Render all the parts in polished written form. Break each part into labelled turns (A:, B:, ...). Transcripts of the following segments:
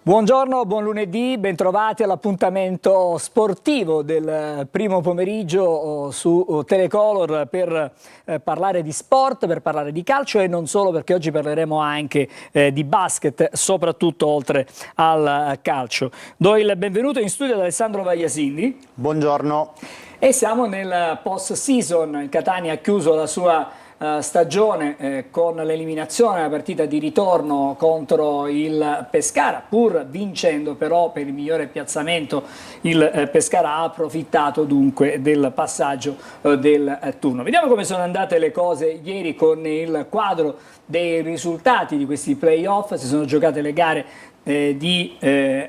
A: Buongiorno, buon lunedì, bentrovati all'appuntamento sportivo del primo pomeriggio su Telecolor per parlare di sport, per parlare di calcio e non solo, perché oggi parleremo anche di basket, soprattutto oltre al calcio. Do il benvenuto in studio ad Alessandro Vagliasindi.
B: Buongiorno.
A: E siamo nel post-season. Il Catania ha chiuso la sua stagione con l'eliminazione della partita di ritorno contro il Pescara, pur vincendo però per il migliore piazzamento il Pescara ha approfittato dunque del passaggio del turno. Vediamo come sono andate le cose ieri con il quadro dei risultati di questi playoff. Si sono giocate le gare di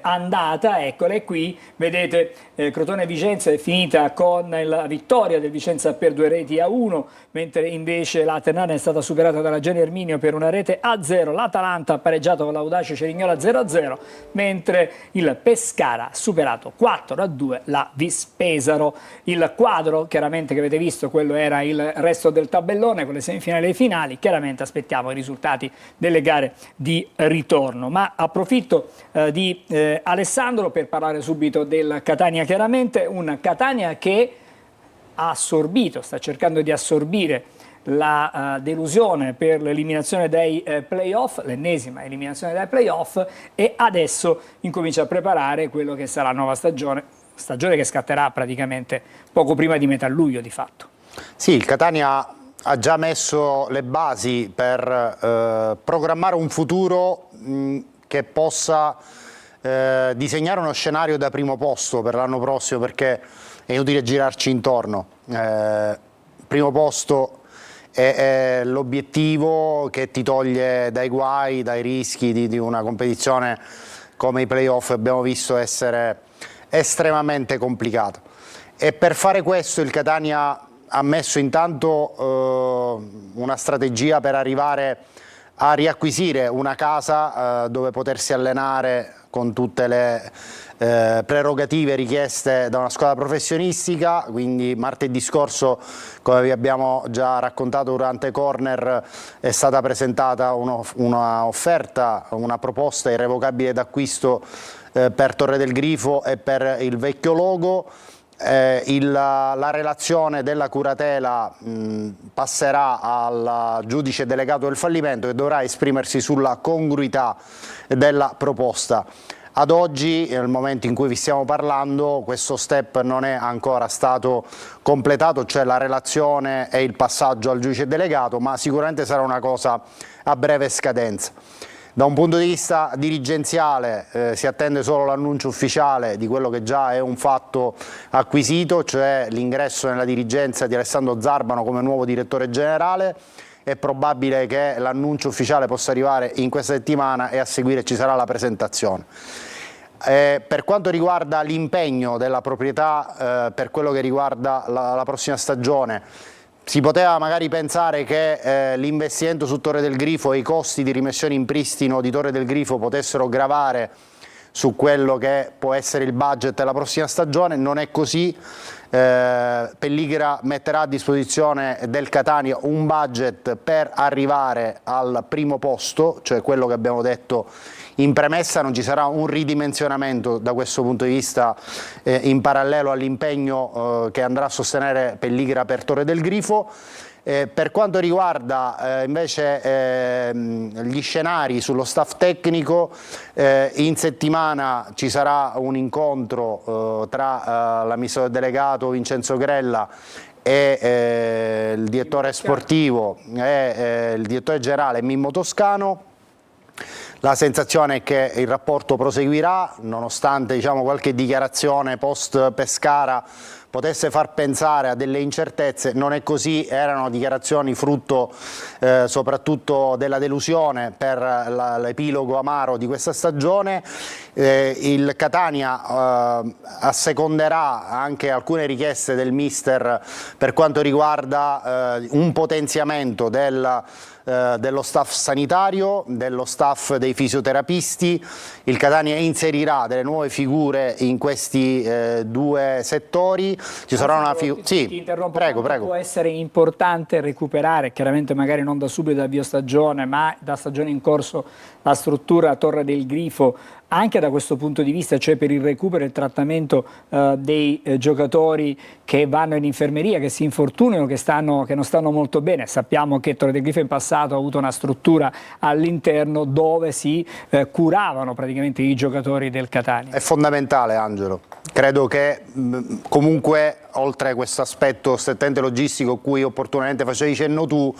A: andata, eccole qui, vedete Crotone-Vicenza è finita con la vittoria del Vicenza per 2-1, mentre invece la Ternana è stata superata dalla Geni Erminio per 1-0, l'Atalanta ha pareggiato con l'Audace Cerignola 0-0, mentre il Pescara ha superato 4-2 la Vispesaro. Il quadro, chiaramente, che avete visto, quello era il resto del tabellone con le semifinali e le finali. Chiaramente aspettiamo i risultati delle gare di ritorno, ma approfitto di Alessandro per parlare subito del Catania. Chiaramente un Catania che ha assorbito, sta cercando di assorbire la delusione per l'eliminazione dai playoff, l'ennesima eliminazione dai playoff, e adesso incomincia a preparare quello che sarà la nuova stagione che scatterà praticamente poco prima di metà luglio di fatto.
B: Sì, il Catania ha già messo le basi per programmare un futuro che possa disegnare uno scenario da primo posto per l'anno prossimo, perché è inutile girarci intorno. Primo posto è l'obiettivo che ti toglie dai guai, dai rischi di una competizione come i playoff abbiamo visto essere estremamente complicata. E per fare questo il Catania ha messo intanto una strategia per arrivare a riacquisire una casa dove potersi allenare con tutte le prerogative richieste da una squadra professionistica. Quindi martedì scorso, come vi abbiamo già raccontato durante Corner, è stata presentata una offerta, una proposta irrevocabile d'acquisto per Torre del Grifo e per il vecchio logo. La relazione della curatela passerà al giudice delegato del fallimento, che dovrà esprimersi sulla congruità della proposta. Ad oggi, nel momento in cui vi stiamo parlando, questo step non è ancora stato completato, cioè la relazione e il passaggio al giudice delegato, ma sicuramente sarà una cosa a breve scadenza. Da un punto di vista dirigenziale si attende solo l'annuncio ufficiale di quello che già è un fatto acquisito, cioè l'ingresso nella dirigenza di Alessandro Zarbano come nuovo direttore generale. È probabile che l'annuncio ufficiale possa arrivare in questa settimana e a seguire ci sarà la presentazione. Per quanto riguarda l'impegno della proprietà per quello che riguarda la prossima stagione, si poteva magari pensare che l'investimento su Torre del Grifo e i costi di rimessione in pristino di Torre del Grifo potessero gravare su quello che può essere il budget della prossima stagione. Non è così. Pelligra metterà a disposizione del Catania un budget per arrivare al primo posto, cioè quello che abbiamo detto in premessa. Non ci sarà un ridimensionamento da questo punto di vista in parallelo all'impegno che andrà a sostenere Pelligra per Torre del Grifo. Per quanto riguarda invece gli scenari sullo staff tecnico, in settimana ci sarà un incontro tra l'amministratore delegato Vincenzo Grella e il direttore sportivo e il direttore generale Mimmo Toscano. La sensazione è che il rapporto proseguirà, nonostante, diciamo, qualche dichiarazione post Pescara potesse far pensare a delle incertezze. Non è così, erano dichiarazioni frutto soprattutto della delusione per l'epilogo amaro di questa stagione. Il Catania asseconderà anche alcune richieste del mister per quanto riguarda un potenziamento dello staff sanitario, dello staff dei fisioterapisti. Il Catania inserirà delle nuove figure in questi due settori. Ci sarà una
A: ti interrompo. Prego. Può essere importante recuperare, chiaramente magari non da subito da avvio stagione, ma da stagione in corso, la struttura Torre del Grifo anche da questo punto di vista, cioè per il recupero e il trattamento dei giocatori che vanno in infermeria, che si infortunano, che non stanno molto bene. Sappiamo che Torre del Grifo in passato ha avuto una struttura all'interno dove si curavano praticamente i giocatori del Catania.
B: È fondamentale, Angelo. Credo che comunque, oltre a questo aspetto strettamente logistico a cui opportunamente facevi cenno tu,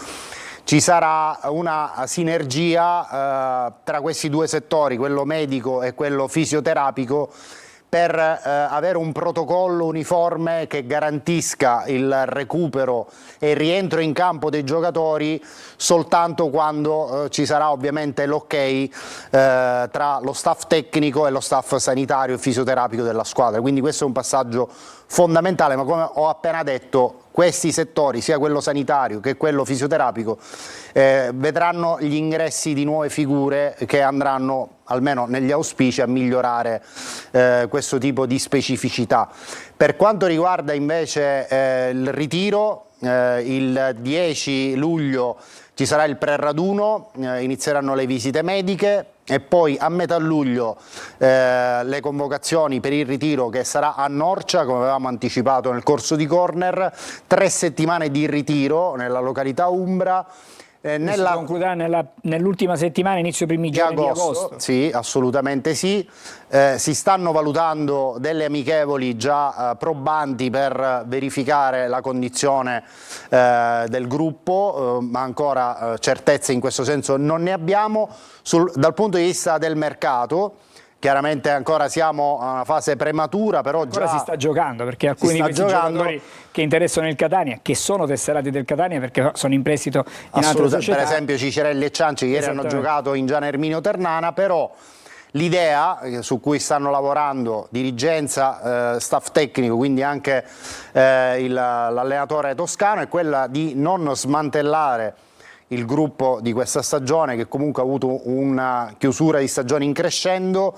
B: ci sarà una sinergia tra questi due settori, quello medico e quello fisioterapico, per avere un protocollo uniforme che garantisca il recupero e il rientro in campo dei giocatori soltanto quando ci sarà ovviamente l'ok tra lo staff tecnico e lo staff sanitario e fisioterapico della squadra. Quindi questo è un passaggio fondamentale, ma come ho appena detto, questi settori, sia quello sanitario che quello fisioterapico, vedranno gli ingressi di nuove figure che andranno, almeno negli auspici, a migliorare questo tipo di specificità. Per quanto riguarda invece il ritiro, il 10 luglio ci sarà il pre-raduno, inizieranno le visite mediche e poi a metà luglio le convocazioni per il ritiro, che sarà a Norcia, come avevamo anticipato nel corso di Corner, 3 settimane di ritiro nella località umbra.
A: Si concluderà nell'ultima settimana, inizio primi giorni di agosto.
B: Sì, assolutamente sì. Si stanno valutando delle amichevoli già probanti per verificare la condizione del gruppo, ma ancora certezze in questo senso non ne abbiamo. Dal punto di vista del mercato, chiaramente ancora siamo a una fase prematura, però
A: ancora
B: già
A: si sta giocando, perché alcuni di questi giocatori che interessano il Catania, che sono tesserati del Catania perché sono in prestito in altre società.
B: Per esempio Cicerelli e Cianci, che ieri hanno giocato in Gian Erminio Ternana, però l'idea su cui stanno lavorando dirigenza, staff tecnico, quindi anche l'allenatore toscano, è quella di non smantellare il gruppo di questa stagione, che comunque ha avuto una chiusura di stagione in crescendo,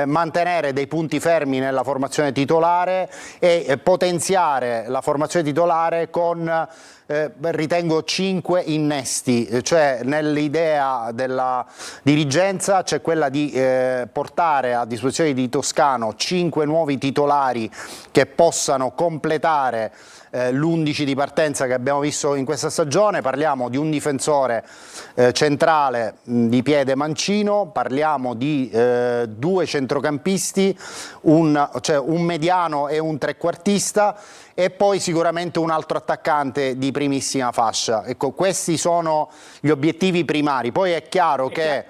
B: mantenere dei punti fermi nella formazione titolare e potenziare la formazione titolare con ritengo 5 innesti, cioè nell'idea della dirigenza c'è quella di portare a disposizione di Toscano 5 nuovi titolari che possano completare l'11 di partenza che abbiamo visto in questa stagione. Parliamo di un difensore centrale di piede mancino, parliamo di 2 centrocampisti, cioè un mediano e un trequartista, e poi sicuramente un altro attaccante di primissima fascia. Ecco, questi sono gli obiettivi primari. Poi è chiaro che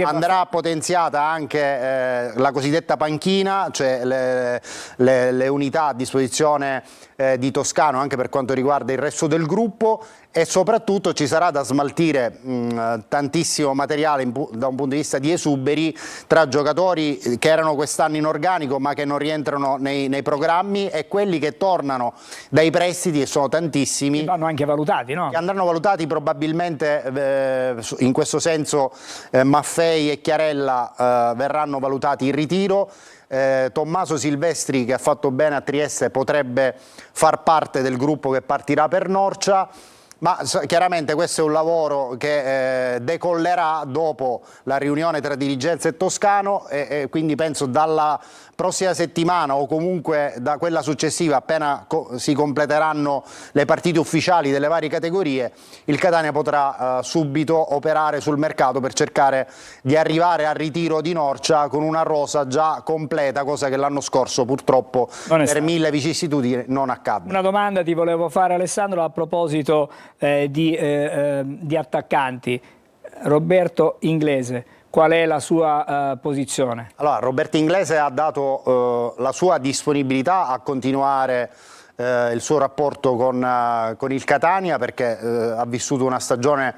B: andrà potenziata anche la cosiddetta panchina, cioè le unità a disposizione di Toscano anche per quanto riguarda il resto del gruppo, e soprattutto ci sarà da smaltire tantissimo materiale da un punto di vista di esuberi tra giocatori che erano quest'anno in organico ma che non rientrano nei programmi, e quelli che tornano dai prestiti, e sono tantissimi.
A: Vanno anche valutati, no?
B: Che andranno valutati probabilmente, in questo senso Maffei e Chiarella verranno valutati in ritiro. Tommaso Silvestri, che ha fatto bene a Trieste, potrebbe far parte del gruppo che partirà per Norcia. Ma chiaramente questo è un lavoro che decollerà dopo la riunione tra dirigenza e Toscano, e quindi penso dalla prossima settimana o comunque da quella successiva, appena si completeranno le partite ufficiali delle varie categorie, il Catania potrà subito operare sul mercato per cercare di arrivare al ritiro di Norcia con una rosa già completa, cosa che l'anno scorso purtroppo per 1000 vicissitudini non accadde.
A: Una domanda ti volevo fare, Alessandro, a proposito di attaccanti. Roberto Inglese, qual è la sua posizione?
B: Allora, Roberto Inglese ha dato la sua disponibilità a continuare il suo rapporto con il Catania, perché ha vissuto una stagione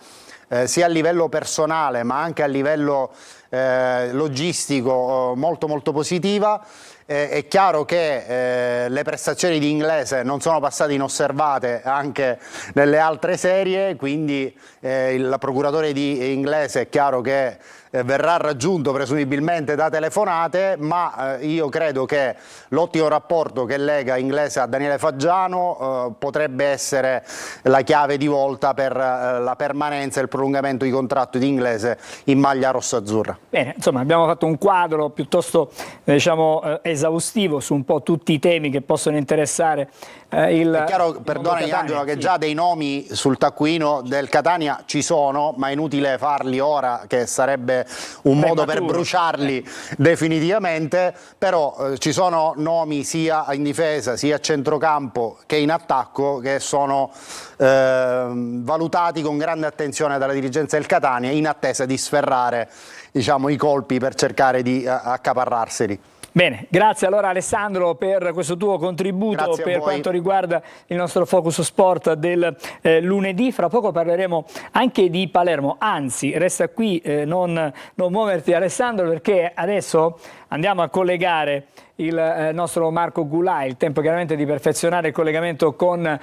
B: sia a livello personale ma anche a livello logistico molto positiva. È chiaro che le prestazioni di Inglese non sono passate inosservate anche nelle altre serie, quindi il procuratore di Inglese è chiaro che verrà raggiunto presumibilmente da telefonate, ma io credo che l'ottimo rapporto che lega Inglese a Daniele Faggiano potrebbe essere la chiave di volta per la permanenza e il prolungamento di contratto di Inglese in maglia rossa-azzurra.
A: Bene, insomma abbiamo fatto un quadro piuttosto esaustivo su un po' tutti i temi che possono interessare il...
B: È chiaro, perdonami Angelo, che già dei nomi sul taccuino del Catania ci sono, ma è inutile farli ora, che sarebbe un modo per bruciarli definitivamente, però ci sono nomi sia in difesa sia a centrocampo che in attacco che sono valutati con grande attenzione dalla dirigenza del Catania in attesa di sferrare, diciamo, i colpi per cercare di accaparrarseli.
A: Bene, grazie allora Alessandro per questo tuo contributo.
B: Grazie
A: per quanto riguarda il nostro Focus Sport del lunedì. Fra poco parleremo anche di Palermo, anzi resta qui, non muoverti Alessandro, perché adesso andiamo a collegare il nostro Marco Gulà. Il tempo chiaramente di perfezionare il collegamento con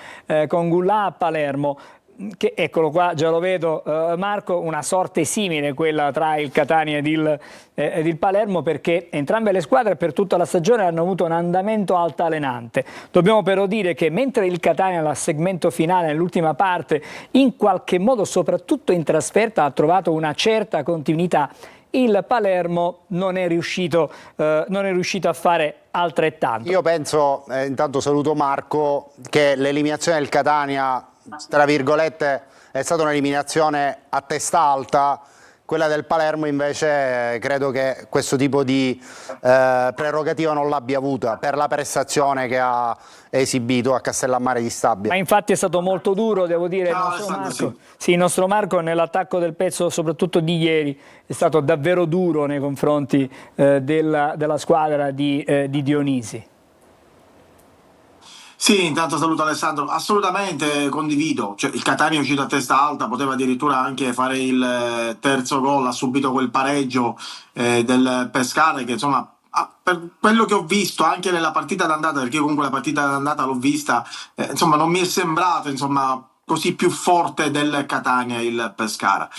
A: Gulà a Palermo. Che, eccolo qua, già lo vedo Marco, una sorte simile quella tra il Catania ed il Palermo, perché entrambe le squadre per tutta la stagione hanno avuto un andamento altalenante. Dobbiamo però dire che mentre il Catania al segmento finale, nell'ultima parte, in qualche modo soprattutto in trasferta ha trovato una certa continuità, il Palermo non è riuscito a fare altrettanto.
B: Io penso, intanto saluto Marco, che l'eliminazione del Catania, tra virgolette, è stata un'eliminazione a testa alta. Quella del Palermo invece credo che questo tipo di prerogativa non l'abbia avuta per la prestazione che ha esibito a Castellammare di Stabia.
A: Ma infatti è stato molto duro, devo dire.
C: Ciao,
A: il nostro Marco,
C: sì.
A: sì, il nostro Marco nell'attacco del pezzo, soprattutto di ieri, è stato davvero duro nei confronti della squadra di Dionisi.
C: Sì, intanto saluto Alessandro, assolutamente condivido, cioè, il Catania è uscito a testa alta, poteva addirittura anche fare il terzo gol, ha subito quel pareggio del Pescara che insomma per quello che ho visto anche nella partita d'andata, perché io comunque la partita d'andata l'ho vista, insomma non mi è sembrato insomma così più forte del Catania il Pescara.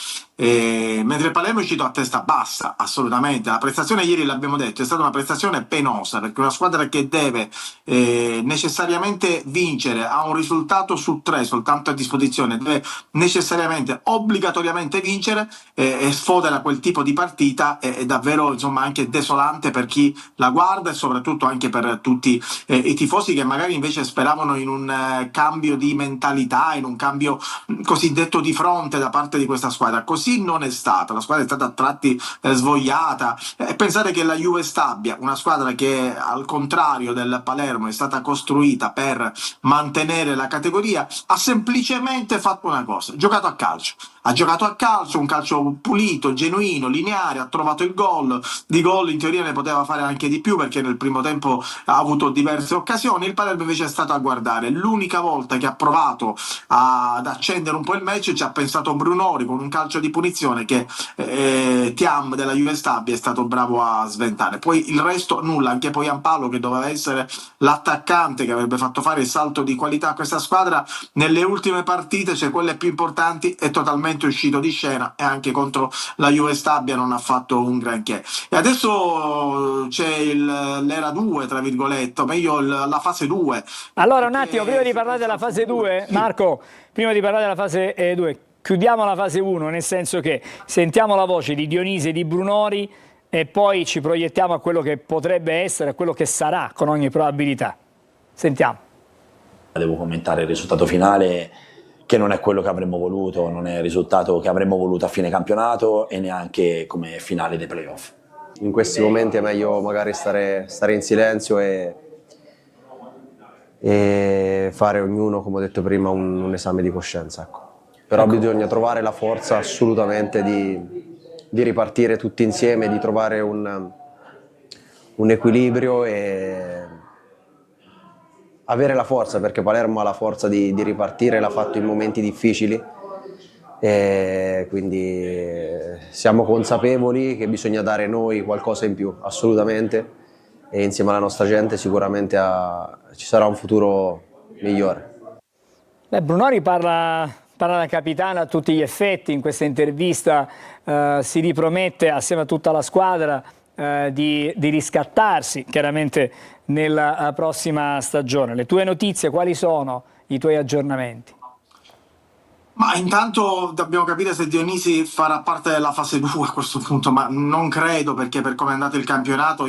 C: Mentre il Palermo è uscito a testa bassa, assolutamente. La prestazione ieri, l'abbiamo detto, è stata una prestazione penosa, perché una squadra che deve necessariamente vincere, ha un risultato su 3 soltanto a disposizione, deve necessariamente, obbligatoriamente vincere, e sfodera quel tipo di partita, è davvero insomma anche desolante per chi la guarda e soprattutto anche per tutti i tifosi che magari invece speravano in un cambio di mentalità, in un cambio cosiddetto di fronte da parte di questa squadra. Così non è stata, la squadra è stata a tratti svogliata, e pensare che la Juve Stabia, una squadra che al contrario del Palermo è stata costruita per mantenere la categoria, ha semplicemente fatto una cosa: giocato a calcio. Ha giocato a calcio, un calcio pulito, genuino, lineare, ha trovato il gol. Di gol in teoria ne poteva fare anche di più, perché nel primo tempo ha avuto diverse occasioni. Il Palermo invece è stato a guardare. L'unica volta che ha provato ad accendere un po' il match ci ha pensato Brunori con un calcio di punizione che Thiam della Juve Stabia è stato bravo a sventare. Poi il resto nulla, anche poi Ampalo, che doveva essere l'attaccante che avrebbe fatto fare il salto di qualità a questa squadra nelle ultime partite, cioè quelle più importanti, è totalmente uscito di scena, e anche contro la Juve Stabia non ha fatto un granché. E adesso c'è l'era 2 tra virgolette, o meglio la fase 2.
A: Allora un attimo, prima di parlare della fase 2, Marco, prima di parlare della fase 2, chiudiamo la fase 1, nel senso che sentiamo la voce di Dionisi e di Brunori e poi ci proiettiamo a quello che potrebbe essere, a quello che sarà con ogni probabilità. Sentiamo.
D: Devo commentare il risultato finale, che non è quello che avremmo voluto, non è il risultato che avremmo voluto a fine campionato e neanche come finale dei playoff.
E: In questi momenti è meglio magari stare in silenzio e fare ognuno, come ho detto prima, un esame di coscienza. Ecco. Però bisogna trovare la forza assolutamente di ripartire tutti insieme, di trovare un equilibrio e avere la forza, perché Palermo ha la forza di ripartire, l'ha fatto in momenti difficili, e quindi siamo consapevoli che bisogna dare noi qualcosa in più, assolutamente, e insieme alla nostra gente sicuramente ci sarà un futuro migliore.
A: Beh, Brunori parla parla da capitano a tutti gli effetti, in questa intervista si ripromette assieme a tutta la squadra di riscattarsi chiaramente nella prossima stagione. Le tue notizie quali sono? I tuoi aggiornamenti?
C: Ma intanto dobbiamo capire se Dionisi farà parte della fase 2 a questo punto, ma non credo, perché per come è andato il campionato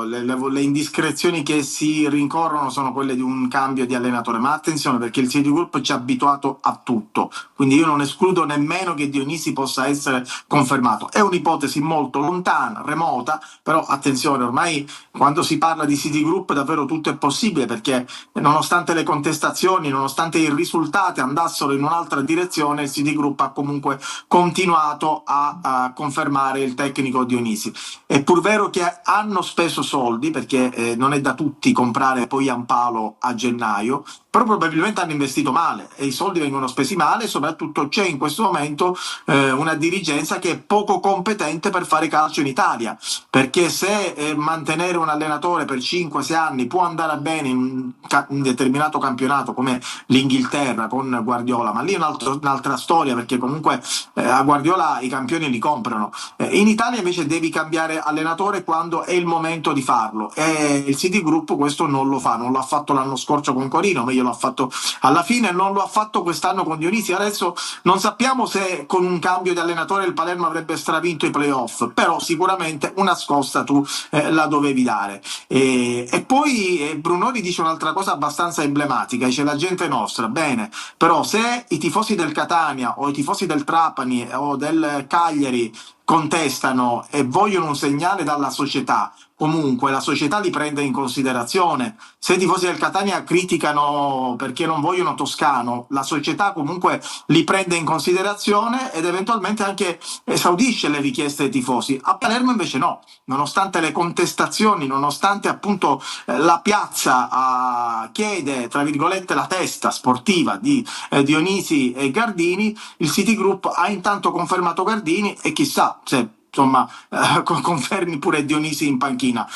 C: le indiscrezioni che si rincorrono sono quelle di un cambio di allenatore. Ma attenzione, perché il City Group ci ha abituato a tutto, quindi io non escludo nemmeno che Dionisi possa essere confermato. È un'ipotesi molto lontana, remota, però attenzione, ormai quando si parla di City Group davvero tutto è possibile, perché nonostante le contestazioni, nonostante i risultati andassero in un'altra direzione, il City Group ha comunque continuato a confermare il tecnico Dionisi. È pur vero che hanno speso soldi, perché non è da tutti comprare poi Giampaolo a gennaio, però probabilmente hanno investito male e i soldi vengono spesi male, e soprattutto c'è in questo momento una dirigenza che è poco competente per fare calcio in Italia, perché se mantenere un allenatore per 5-6 anni può andare bene in un determinato campionato come l'Inghilterra con Guardiola, ma lì è un'altra storia, perché comunque a Guardiola i campioni li comprano. In Italia invece devi cambiare allenatore quando è il momento di farlo, e il City Group questo non lo fa, non l'ha fatto l'anno scorso con Corino, meglio l'ha fatto alla fine, non lo ha fatto quest'anno con Dionisi. Adesso non sappiamo se con un cambio di allenatore il Palermo avrebbe stravinto i playoff, però sicuramente una scossa tu la dovevi dare. E poi Brunori dice un'altra cosa abbastanza emblematica, dice: la gente nostra, bene, però se i tifosi del Catania o i tifosi del Trapani o del Cagliari contestano e vogliono un segnale dalla società, comunque la società li prende in considerazione. Se i tifosi del Catania criticano perché non vogliono Toscano, la società comunque li prende in considerazione ed eventualmente anche esaudisce le richieste dei tifosi. A Palermo invece no, nonostante le contestazioni, nonostante appunto la piazza chiede, tra virgolette, la testa sportiva di Dionisi e Gardini, il City Group ha intanto confermato Gardini e chissà se insomma confermi pure Dionisi in panchina.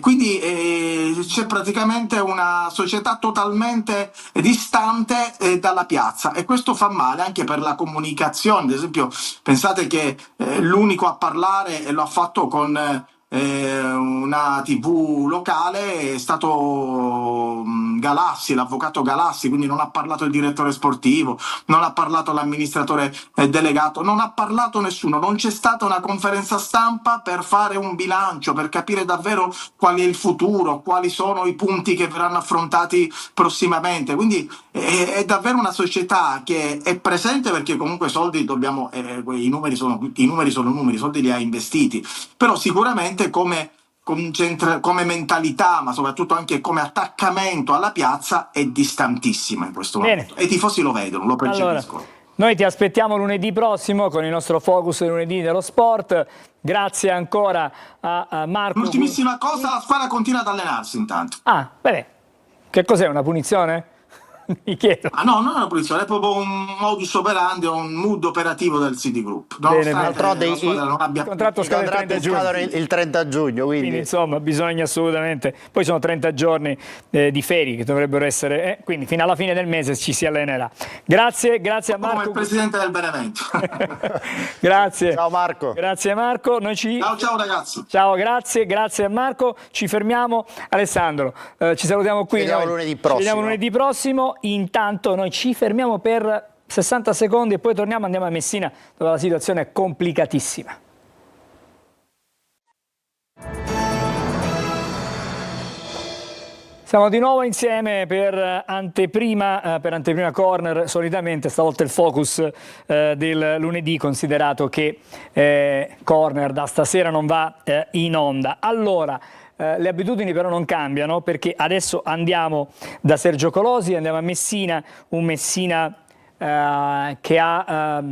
C: Quindi c'è praticamente una società totalmente distante dalla piazza, e questo fa male anche per la comunicazione. Ad esempio, pensate che l'unico a parlare, e lo ha fatto con una TV locale, è stato Galassi, l'avvocato Galassi, quindi non ha parlato il direttore sportivo, non ha parlato l'amministratore delegato, non ha parlato nessuno, non c'è stata una conferenza stampa per fare un bilancio, per capire davvero qual è il futuro, quali sono i punti che verranno affrontati prossimamente. Quindi è davvero una società che è presente, perché comunque soldi dobbiamo, i numeri sono numeri, i soldi li ha investiti, però sicuramente come mentalità, ma soprattutto anche come attaccamento alla piazza, è distantissima in questo momento. E i tifosi lo vedono, lo percepiscono.
A: Allora, noi ti aspettiamo lunedì prossimo con il nostro focus lunedì dello sport. Grazie ancora a Marco.
C: L'ultimissima cosa, la squadra continua ad allenarsi intanto.
A: Ah, bene. Che cos'è, una punizione? Mi chiedo.
C: Ah no, non è una punizione, è proprio un modus operandi, un mood operativo del City Group.
B: D'altronde
A: il contratto scade
B: il 30 giugno, quindi
A: insomma bisogna assolutamente, poi sono 30 giorni di ferie che dovrebbero essere, quindi fino alla fine del mese ci si allenerà. Grazie a Marco.
C: Come il presidente del Benevento.
A: Grazie.
B: Ciao Marco.
A: Grazie Marco.
C: Ciao ragazzi.
A: Ciao, grazie a Marco. Ci fermiamo. Alessandro, ci salutiamo qui.
B: Ci vediamo lunedì prossimo.
A: Intanto noi ci fermiamo per 60 secondi e poi andiamo a Messina, dove la situazione è complicatissima. Siamo di nuovo insieme per anteprima corner. Solitamente stavolta il focus del lunedì, considerato che corner da stasera non va in onda. Allora, le abitudini però non cambiano, perché adesso andiamo da Sergio Colosi, andiamo a Messina, un Messina che ha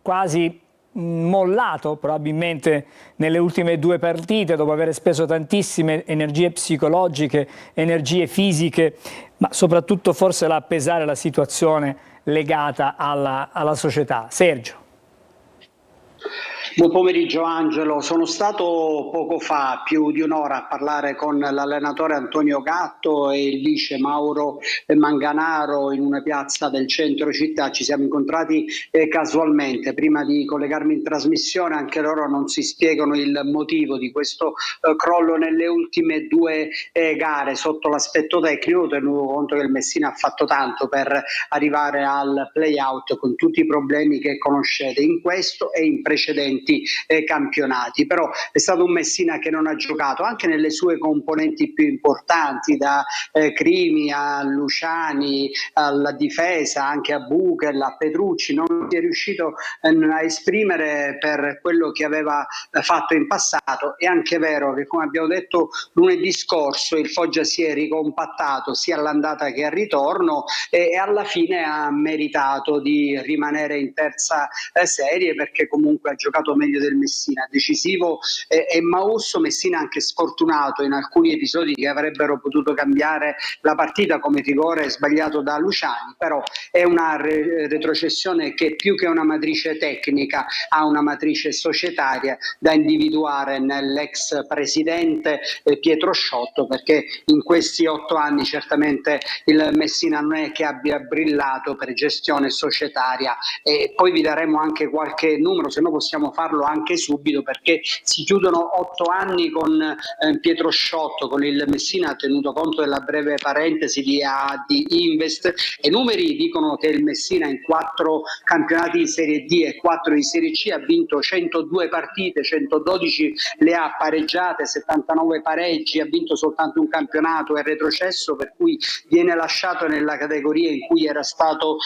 A: quasi mollato probabilmente nelle ultime 2 partite, dopo aver speso tantissime energie psicologiche, energie fisiche, ma soprattutto forse la pesare la situazione legata alla società. Sergio.
F: Buon pomeriggio Angelo, sono stato poco fa più di un'ora a parlare con l'allenatore Antonio Gatto e il vice Mauro Manganaro in una piazza del centro città. Ci siamo incontrati casualmente prima di collegarmi in trasmissione. Anche loro non si spiegano il motivo di questo crollo nelle ultime due gare sotto l'aspetto tecnico, tenuto conto che il Messina ha fatto tanto per arrivare al play-out con tutti i problemi che conoscete in questo e in precedenti campionati. Però è stato un Messina che non ha giocato anche nelle sue componenti più importanti, da Crimi a Luciani alla difesa, anche a Buchel, a Petrucci. Non si è riuscito a esprimere per quello che aveva fatto in passato. È anche vero che, come abbiamo detto lunedì scorso, il Foggia si è ricompattato sia all'andata che al ritorno e alla fine ha meritato di rimanere in terza serie, perché comunque ha giocato meglio del Messina. Decisivo è Mausso. Messina anche sfortunato in alcuni episodi che avrebbero potuto cambiare la partita, come il rigore sbagliato da Luciani. Però è una retrocessione che, più che una matrice tecnica, ha una matrice societaria da individuare nell'ex presidente Pietro Sciotto, perché in questi 8 anni certamente il Messina non è che abbia brillato per gestione societaria. E poi vi daremo anche qualche numero, se no possiamo farlo anche subito, perché si chiudono 8 anni con Pietro Sciotto, con il Messina, tenuto conto della breve parentesi di Invest. E i numeri dicono che il Messina in 4 campionati di Serie D e 4 di Serie C ha vinto 102 partite, 112 le ha pareggiate, 79 pareggi, ha vinto soltanto un campionato, è retrocesso, per cui viene lasciato nella categoria in cui era stato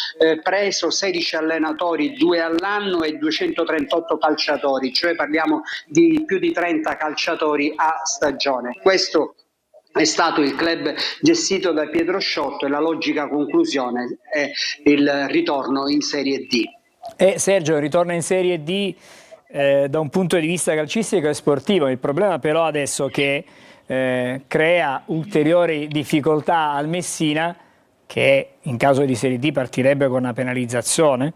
F: preso. 16 allenatori, 2 all'anno e 238 calciatori, cioè parliamo di più di 30 calciatori a stagione. Questo è stato il club gestito da Pietro Sciotto e la logica conclusione è il ritorno in Serie D.
A: E Sergio, ritorna in Serie D da un punto di vista calcistico e sportivo. Il problema però adesso che crea ulteriori difficoltà al Messina, che in caso di Serie D partirebbe con una penalizzazione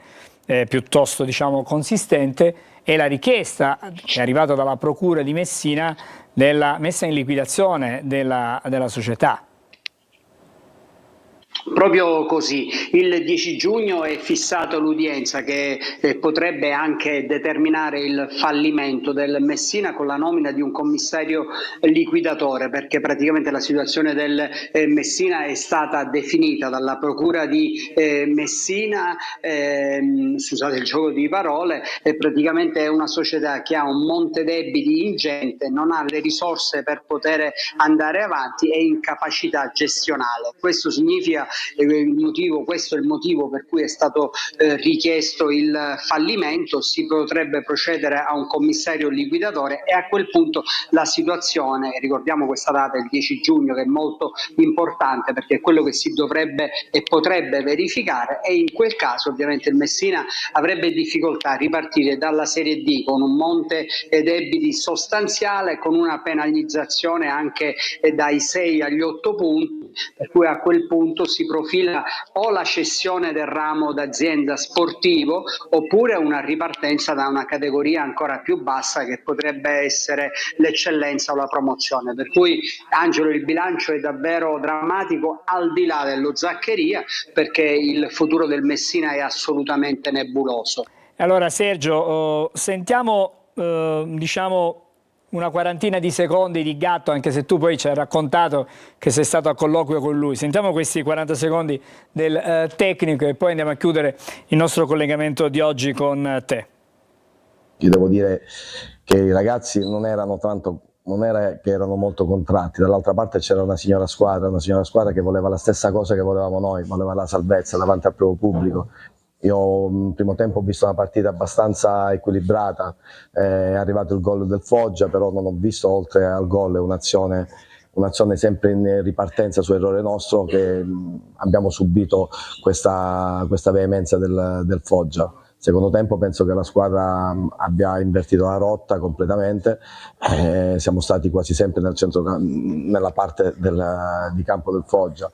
A: piuttosto, diciamo, consistente, è la richiesta che è arrivata dalla Procura di Messina della messa in liquidazione della società.
F: Proprio così, il 10 giugno è fissato l'udienza che potrebbe anche determinare il fallimento del Messina con la nomina di un commissario liquidatore, perché praticamente la situazione del Messina è stata definita dalla Procura di Messina, scusate il gioco di parole, praticamente è una società che ha un monte debiti ingente, non ha le risorse per poter andare avanti e incapacità gestionale. Questo significa questo è il motivo per cui è stato richiesto il fallimento. Si potrebbe procedere a un commissario liquidatore e a quel punto la situazione, ricordiamo questa data, il 10 giugno, che è molto importante perché è quello che si dovrebbe e potrebbe verificare, e in quel caso ovviamente il Messina avrebbe difficoltà a ripartire dalla Serie D con un monte debiti sostanziale, con una penalizzazione anche dai 6 agli 8 punti, per cui a quel punto si profila o la cessione del ramo d'azienda sportivo oppure una ripartenza da una categoria ancora più bassa, che potrebbe essere l'eccellenza o la promozione. Per cui, Angelo, il bilancio è davvero drammatico, al di là dello Zaccheria, perché il futuro del Messina è assolutamente nebuloso.
A: Allora Sergio, sentiamo diciamo una quarantina di secondi di Gatto, anche se tu poi ci hai raccontato che sei stato a colloquio con lui. Sentiamo questi 40 secondi del tecnico e poi andiamo a chiudere il nostro collegamento di oggi con te.
G: Io devo dire che i ragazzi non era che erano molto contratti. Dall'altra parte c'era una signora squadra che voleva la stessa cosa che volevamo noi, voleva la salvezza davanti al proprio pubblico. Io in primo tempo ho visto una partita abbastanza equilibrata, è arrivato il gol del Foggia, però non ho visto, oltre al gol, un'azione sempre in ripartenza su errore nostro, che abbiamo subito questa veemenza del Foggia. Secondo tempo penso che la squadra abbia invertito la rotta completamente, siamo stati quasi sempre nella parte di campo del Foggia.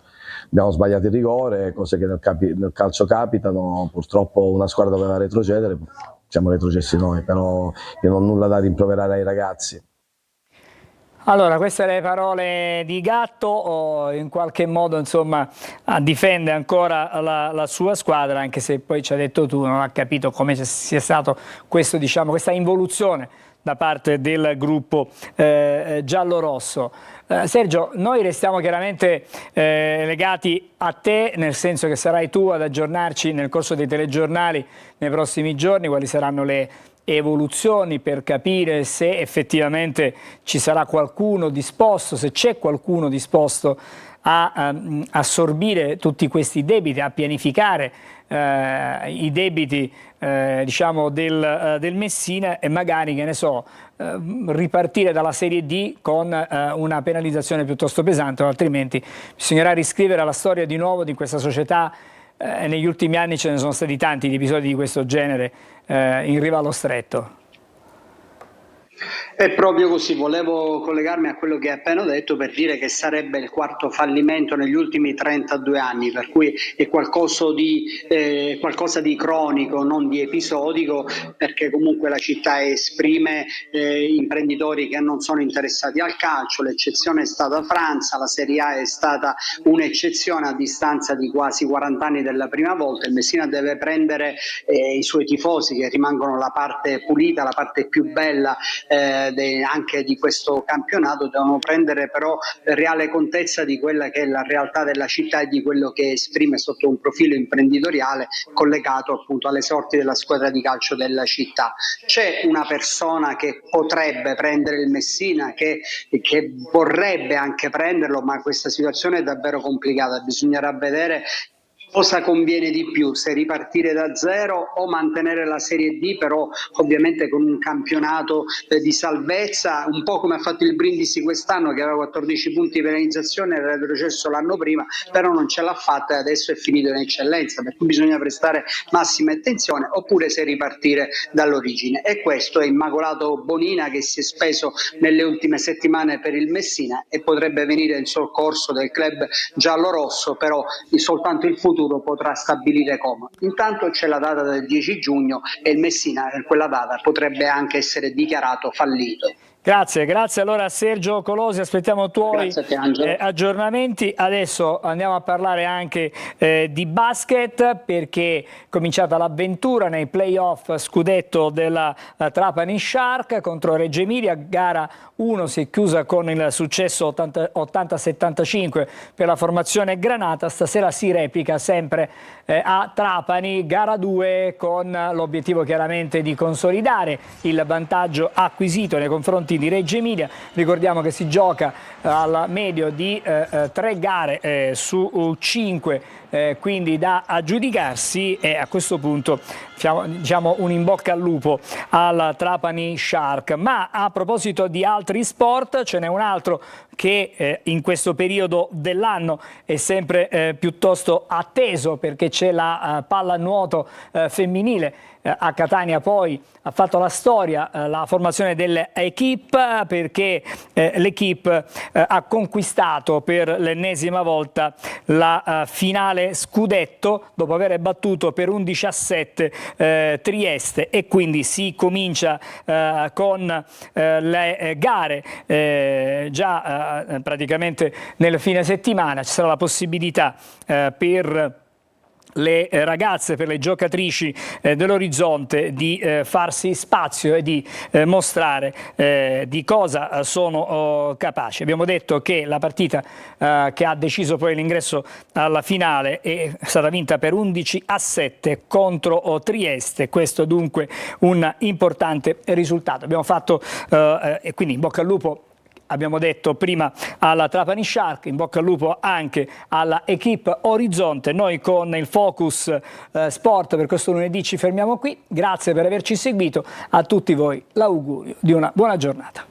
G: Abbiamo sbagliato il rigore, cose che nel calcio capitano. Purtroppo una squadra doveva retrocedere, siamo retrocessi noi, però io non ho nulla da rimproverare ai ragazzi.
A: Allora, queste le parole di Gatto, in qualche modo insomma difende ancora la sua squadra, anche se poi ci ha detto tu, non ha capito come sia stato questo, diciamo, questa involuzione da parte del gruppo giallo-rosso. Sergio, noi restiamo chiaramente legati a te, nel senso che sarai tu ad aggiornarci nel corso dei telegiornali nei prossimi giorni, quali saranno le evoluzioni, per capire se effettivamente ci sarà qualcuno disposto, se c'è qualcuno disposto a assorbire tutti questi debiti, a pianificare i debiti diciamo del Messina e magari, che ne so, ripartire dalla Serie D con una penalizzazione piuttosto pesante, o altrimenti bisognerà riscrivere la storia di nuovo di questa società. Negli ultimi anni ce ne sono stati tanti di episodi di questo genere in riva allo stretto.
F: È proprio così, volevo collegarmi a quello che hai appena detto per dire che sarebbe il quarto fallimento negli ultimi 32 anni, per cui è qualcosa di cronico, non di episodico, perché comunque la città esprime imprenditori che non sono interessati al calcio, l'eccezione è stata Franza, la Serie A è stata un'eccezione a distanza di quasi 40 anni dalla prima volta. Il Messina deve prendere i suoi tifosi, che rimangono la parte pulita, la parte più bella anche di questo campionato, devono prendere però reale contezza di quella che è la realtà della città e di quello che esprime sotto un profilo imprenditoriale collegato appunto alle sorti della squadra di calcio della città. C'è una persona che potrebbe prendere il Messina, che vorrebbe anche prenderlo, ma questa situazione è davvero complicata, bisognerà vedere cosa conviene di più, se ripartire da zero o mantenere la Serie D, però ovviamente con un campionato di salvezza, un po' come ha fatto il Brindisi quest'anno, che aveva 14 punti di penalizzazione, era retrocesso l'anno prima, però non ce l'ha fatta e adesso è finito in eccellenza, per cui bisogna prestare massima attenzione, oppure se ripartire dall'origine. E questo è Immacolato Bonina, che si è speso nelle ultime settimane per il Messina e potrebbe venire in soccorso del club giallo-rosso, però soltanto il futuro potrà stabilire come. Intanto c'è la data del 10 giugno e il Messina per quella data potrebbe anche essere dichiarato fallito.
A: Grazie, grazie allora Sergio Colosi, aspettiamo i tuoi aggiornamenti. Adesso andiamo a parlare anche di basket, perché è cominciata l'avventura nei playoff scudetto della Trapani Shark contro Reggio Emilia. Gara 1 si è chiusa con il successo 80-75 per la formazione granata. Stasera si replica sempre a Trapani, gara 2, con l'obiettivo chiaramente di consolidare il vantaggio acquisito nei confronti di Reggio Emilia. Ricordiamo che si gioca al medio di 3 gare su 5, quindi da aggiudicarsi, e a questo punto diciamo un in bocca al lupo al Trapani Shark. Ma a proposito di altri sport, ce n'è un altro che in questo periodo dell'anno è sempre piuttosto atteso, perché c'è la pallanuoto femminile. A Catania poi ha fatto la storia la formazione dell'Equipe, perché l'Equipe ha conquistato per l'ennesima volta la finale scudetto dopo aver battuto per 11-7 Trieste, e quindi si comincia con le gare già praticamente nel fine settimana. Ci sarà la possibilità per le ragazze, per le giocatrici dell'Orizzonte di farsi spazio e di mostrare di cosa sono capaci. Abbiamo detto che la partita che ha deciso poi l'ingresso alla finale è stata vinta per 11-7 contro Trieste. Questo dunque un importante risultato. Abbiamo fatto e quindi in bocca al lupo, abbiamo detto prima, alla Trapani Shark, in bocca al lupo anche alla Equipe Orizzonte. Noi con il Focus Sport per questo lunedì ci fermiamo qui. Grazie per averci seguito, a tutti voi l'augurio di una buona giornata.